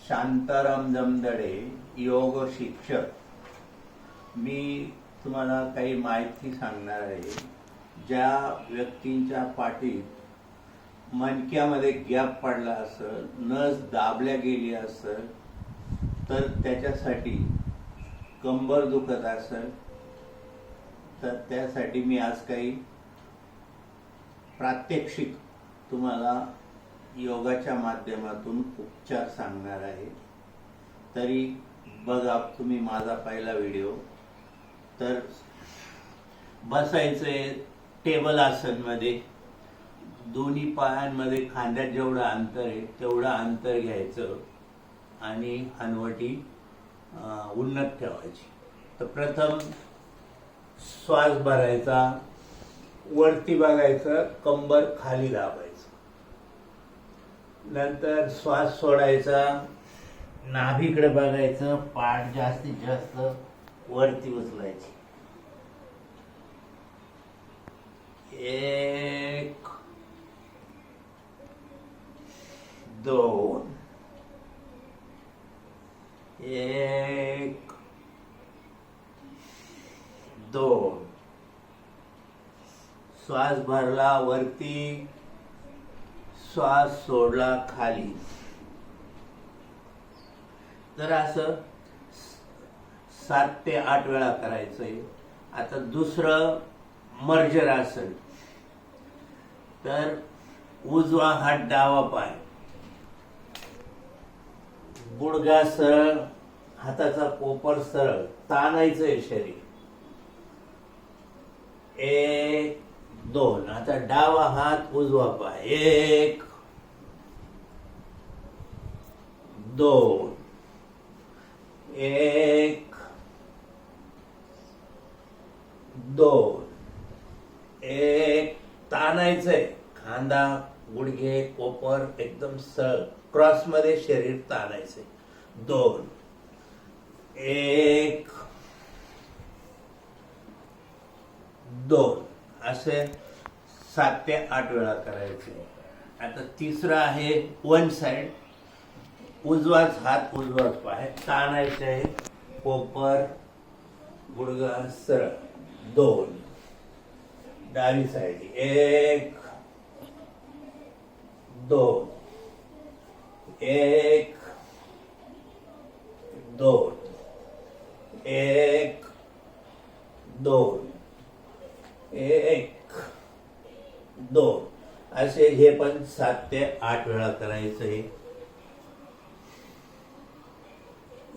शांताराम जमदडे, योग शिक्षक। मी तुम्हाला काही माहिती सांगणार आहे। ज्या व्यक्तींच्या पाठीत मणक्यामध्ये गॅप पडला असेल, नस दाबल्या गेली असेल, तर त्याच्यासाठी कंबर दुखत असेल तर त्यासाठी मी आज काही प्रात्यक्षिक तुम्हाला योगाच्या माध्यमातून उपचार सांगणार आहे। तरी बघा तुम्ही माझा पहिला व्हिडिओ। तर बसायचे टेबल आसनमध्ये, दोन्ही पायांमध्ये खांद्यात जेवढं अंतर आहे तेवढं अंतर घ्यायचं आणि हनवटी उन्नत ठेवायची। तर प्रथम श्वास भरायचा, वरती बघायचं, कंबर खाली दाबायचं। नंतर श्वास सोडायचा, नाभीकडे बघायचं, पाठ जास्तीत जास्त वरती उचलायची। 1 2 1 2 श्वास भरला वरती, श्वास सोडला खाली। तर असं 7 ते 8 वेळा करायचंय। आता दुसरं मर्जर आसन। तर उजवा हात डावा पाय, गुडघा सरळ, हाताचा कोपर सरळ, ताणायचंय शरीर। 1 2 आता डावा हात उजवा पाय, 1 2 1 2 1 ताणायचंय, खांदा गुडघे कोपर एकदम सरळ क्रॉस मध्ये शरीर ताणायचंय। 2 1 2 असे 7 ते 8 वेळा करायचे। आता तिसरं आहे वन साइड, उजवाच हात उजवाच पाय, ताणायचे आहे, कोपर गुडघा सरळ। 2 डावी साइड, 1 2 1 2 1 2 1 2 असे हे पण 7 ते 8 वेळा करायचे।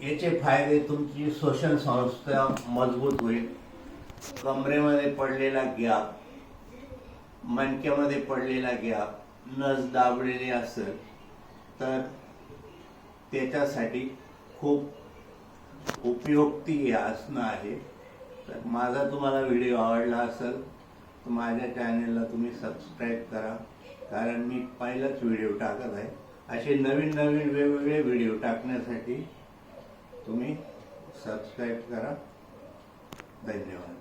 याचे फायदे, तुमची श्वसन संस्था मजबूत होईल, कमरेमध्ये पडलेला गॅप, मणक्यामध्ये पडलेला गॅप, नस दाबलेली असेल तर त्याच्यासाठी खूप उपयुक्ती हे आसनं आहे। तर माझा तुम्हाला व्हिडिओ आवडला असेल तर माझ्या चॅनेलला तुम्ही सबस्क्राईब करा, कारण मी पहिलाच व्हिडिओ टाकत आहे। असे नवीन नवीन वेगवेगळे व्हिडिओ टाकण्यासाठी तुम्ही सबस्क्राईब करा। धन्यवाद।